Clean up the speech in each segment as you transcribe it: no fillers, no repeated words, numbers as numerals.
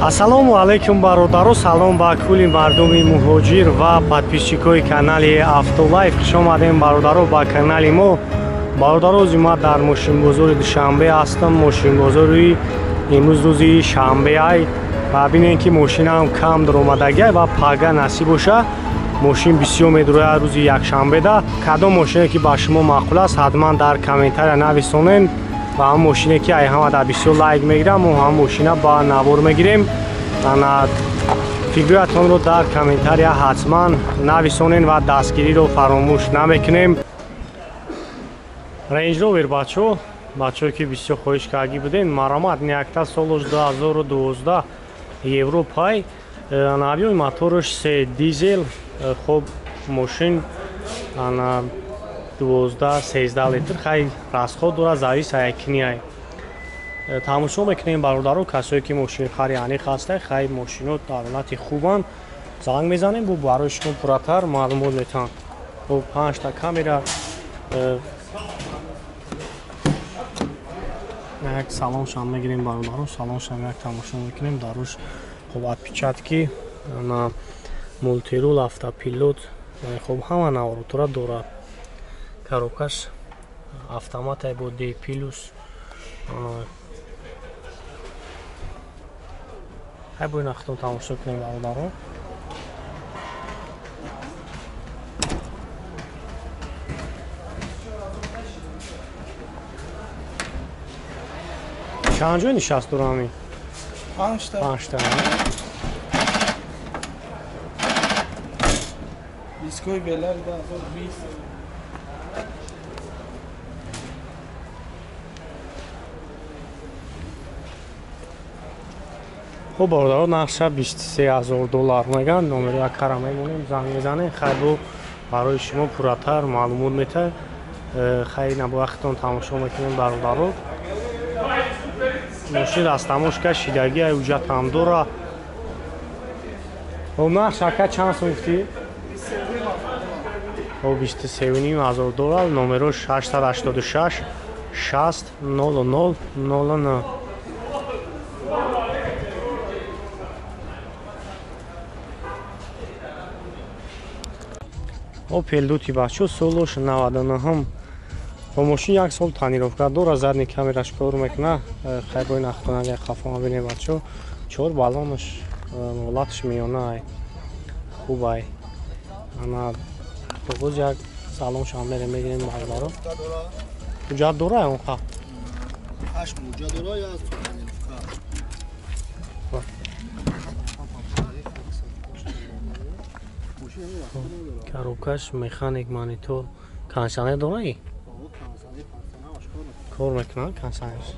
Ассалому алайкум бародаро, салом ба кулли мардуми муҳоҷир ва подписчикои канали Автолайф. Хуш омадем бародаро ба канали мо. Бародаро, ма дар мошинбозори Душанбе ҳастам. Мошинбозори имрӯз рӯзи шанбе ай ва бинем ки мошинам кам даромадагӣ ва пага насиб боша. Мошин бисёр медурояд рӯзи якшанбеда. Кадом мошине ки ба шумо маъқул аст, ҳатман дар комментария нависонед. ва ҳам мошине ки ай ҳама дар бисёр лайк мегирам, мо ҳам мошина ба навор мегирем. Ана фигуратонро дар комментария ҳатман нависонед ва дастгириро фаромӯш намекунем. Range Rover бачаҳое ки бисёр хоҳиш карда будем, маромат неакта солош 2012 Европай. Навиёи мотораш 3 дизел, хоб мошин ана 12-13 литр хай расход дорад, завис айкиниай. Тамошо мекунем бародаро, касое ки мошин хари аниқ ҳастанд, хай мошинот дар ҳолати хубанд. Занг мезанем, бо барои шумо пурратар маълумот метавонанд. Бо 5 та камера як салоншам мегирем бародаро, салоншам як тамошо мекунем. Дарош хоб отпечатки на мултирул, автопилот, хоб ҳама наворотора дорад. Коробкаш автоматай бо D+. Ҳай бои нахтон тамошо кунем бародаро. Чанд ҷой нишаст дорам? 5 та. Дискои белар 2020. خب برادران نقشه $23,000 میگن. نمره کارا میمونیم، زنگ میزنیم. خیلی با برای شما پراتر معلومات میده. خیلی نبا وقتتون تماشا میکنیم برادران. ماشین دستماش که شیدگی اوجت هم داره. خب نقشه که چند سوختی؟ خب $23,000. نمرش 886 60 00 09. Опелдути бачо солош 99. Бо мошин 1 сол танировка дора, задни камераш кор мекуна. Хайбои нахтона як хафа бинем бачо. 4 балонаш молатш меёна хубай. Ана тогоз як салон шамлер мегирем бародаро. Ҳуҷҷат дора он ха? 8 ҳуҷҷат дора я танировка. Коробкаш механик, монитор, кондиционер дораи? Кор мекунад кондиционерш?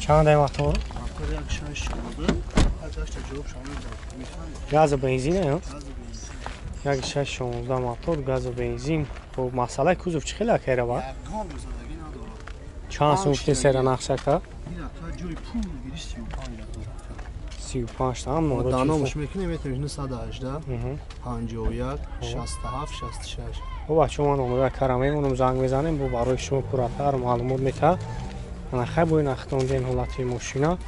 Чанд ай мотор? Мотор як 6 шода, ҳадашта ҷавоб шамил механик. Газу бензин ё? Як 6-16 мотор, газу бензин. Хоб масъалаи кузов чӣ хела кайра ба? Ягон розадагӣ надорад. Чанд сумфти сера нақшака? Ина та ҷои пул гириш 35 дорад. 35 там мо даномаш мекунем, метавонем 118 51 67 66. خب بچه ما نمره کارا میمونم، زنگ میزنیم با برای شما پراتر معلومات میده. من خیلی باید نختون دین حالتی ماشینا.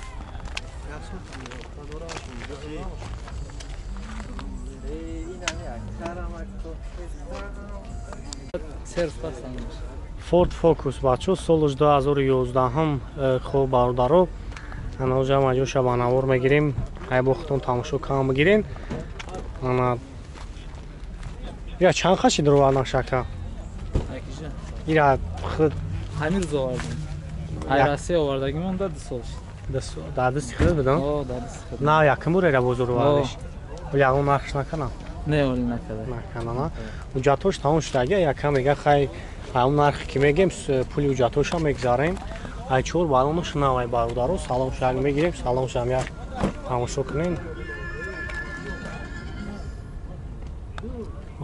فورد فوکوس بچه سالش 2011 هم خوب برادرو. انجا ما جو شب نوار میگیریم. های بختون تماشا کام بگیرین. انا یا چند خشی درو آن شکا؟ ایرا خود همین روز آوردیم. ایراسی آوردگی من داد سالش. دست خود بدم؟ آه دست خود. نه یا کموره را بزرگ آوردش. ولی اون نخش نکنم. نه ولی نکرده. نکنم. اونجاتوش تمام شده یا کم میگه خیلی اون نرخ کی میگیم پولی اونجاتوش هم میگذاریم. ای چور بالونش نوای برادرو سلام شهر میگیریم، سلام شما یا تماشا کنین.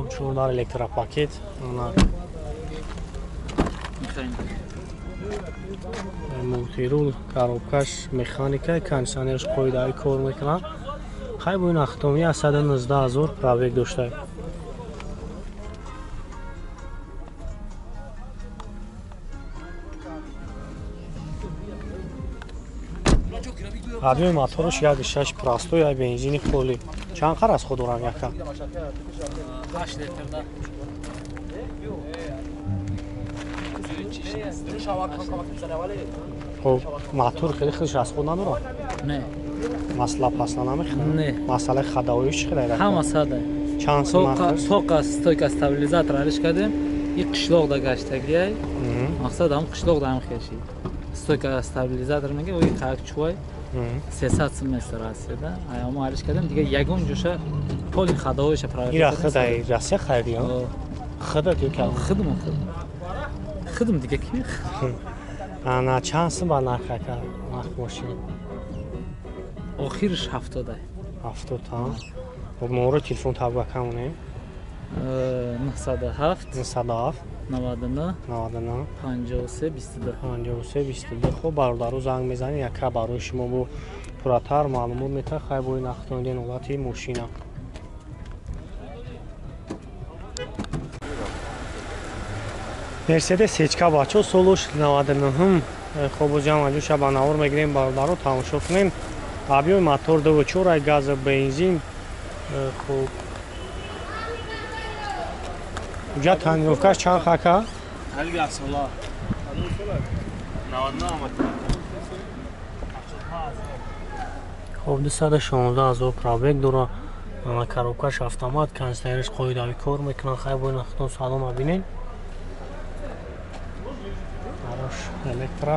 چون داره الکترا پاکت اونا مولتیرول коробкаш механика кондиционерш қоидаи кор мекунад. خیلی با این اختامی 119,000 پرابیک داشته. радиои мотораш 1.6 простой ай бензини холӣ чанд қар аз худурам яка 8 литрда. хоб мотор хеле хелш аз худ надорам Не, масъала пасла намехӯрам не. масъалаи хадавоиш чӣ хеле Ҳама сада. чанд сомат Тока стойка стабилизатор алиш кардем. И қишлоқда гаштагиай. Мақсад ҳам қишлоқда ҳам хеши. Стойка стабилизатор мега ои қайқчувай. 300 семестр расида. Ай ма алиш кардем дига ягон ҷоша поли хадавоиша проверка. ира хидай расия хайди хида дикам Хидм дига ки. ана чанд сом ба нархака нарх мошин Охирш 70 ай. 70 та хоб номеро телефон табга камоне 907 907 99 99 53 22. 53 22 хоб бародару занг мезани яка барои шумо бо пурратар маълумот метавонед хай бои нахтонидан ҳолати мошина мерседес ҳечка бачо солуш 99 хоб ҷам аҷуша ба навор мегирем бародару тамошо кунем абиёи мотор 2.4 ай газа бензин хоб ҷа тонировкаш чанд хака хоб 216 000 пробег дора коробкаш автомат конструкториш қоидави кор мекунад хай бои нахтон салон бинед арош электро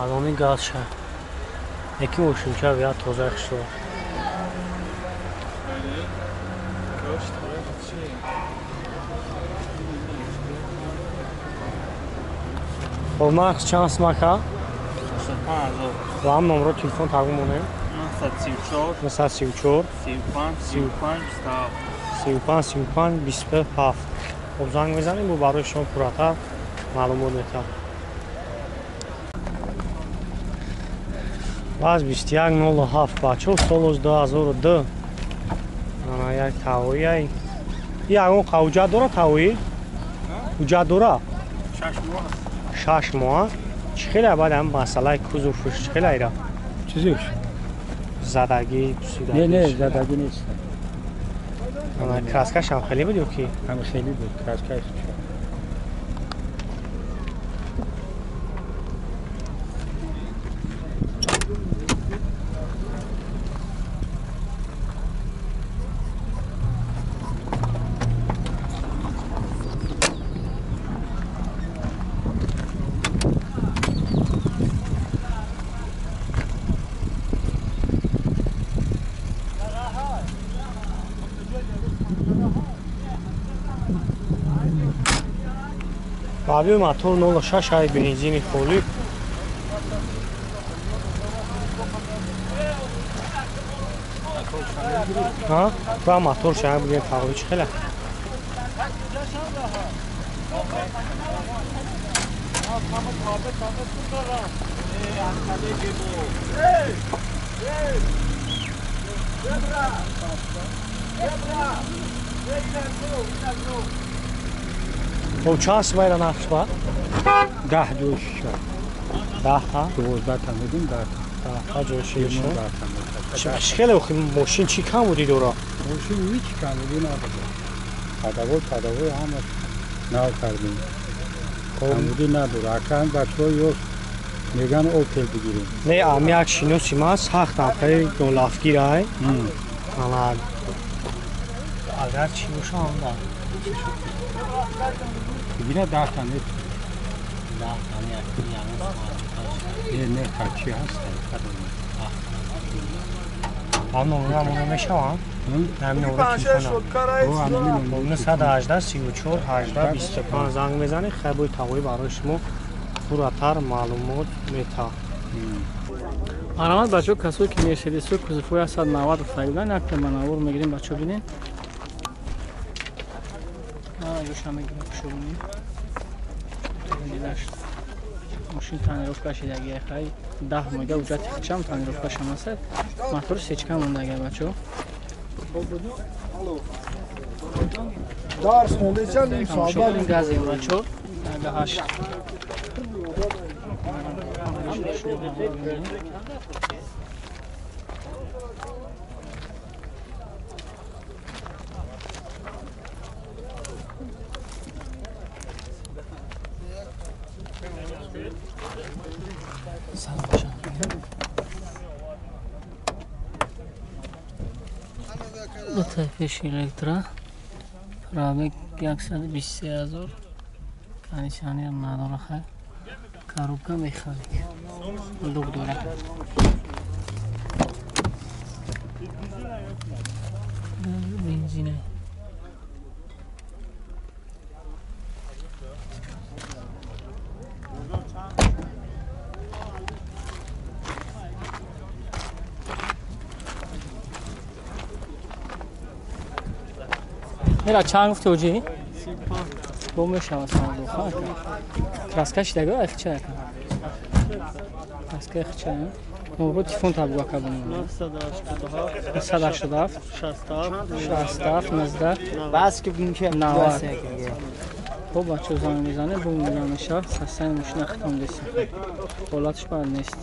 алони газша яки мошинча я тоза хишо хоб нарх чанд смака вам номеро телефон табгим монем 934 35 27 хоб занг мезанем бо барои шумо пурратар маълумот метавонед баз 2107 бачо солош 2002 ана як тавои ай ягон қавҷа дора тавои ҳуҷҷат дора 6 моҳ чӣ хеле баъд ҳам масъалаи кузовш чӣ хеле айра Чизиш? задагӣ Не, задагӣ нест. ана краскаш ҳам хеле буд ё ки Ҳама хеле буд, краскаш. авиои мотор 06 ай бензини холӣ ва мотор шаҳр бигем тавои чӣ хеле хоб чанд сумайра нархш ба 10 ҷойш шуд. 10 та 12 та медим 10 та ҷойши шуд 10 та. чӣ хеле охи мошин чӣ камуди дора Мошин ҳеҷ камуди надорад. Хадавои ҳама нав кардем. Камуди надора. Акан бачаҳо ёс меган Opel бигирем. не ам як шиноси ман сахт амқаи долафгир ай ана агар чӣ боша ҳам да Бигира 10 та нест. 10 та Не, хачи ҳаст. ҳам номера мона мешаванд ҳам номера телефона 918 34 18 25 занг мезанед хай бои тавои барои шумо пурратар маълумот метавонад марҳамат бачаҳо касое ки мерседесҳои кузовҳои 190 фаридан якта манавор мегирем бачаҳо бинед ҷоша мегирем кушобонӣ мошин тонировкаш идагия хай 10 мега ҳуҷҷати хичам тонировкашам аст мотори сечка мондагия бачаҳо درس خونده چند نیم ساعت شغل این گازی را چو اگه هاش دو تایفش الکترا رابط 123,000 کنیشانی هم نداره خیلی کاروبکا میخواد لوگ داره بنزینه میرا چند گفت توجیه؟ با میشم سال دو خواهد ترسکش دگاه اخی چه اکن؟ ترسکه اخی چه اکن؟ نورو تیفون تبگاه کبونیم 987 67 19 بس که میشه 90 خب بچه زنگ میزنه بوم میگم میشه سستن ماشین اختم دیست بولاتش باید نیست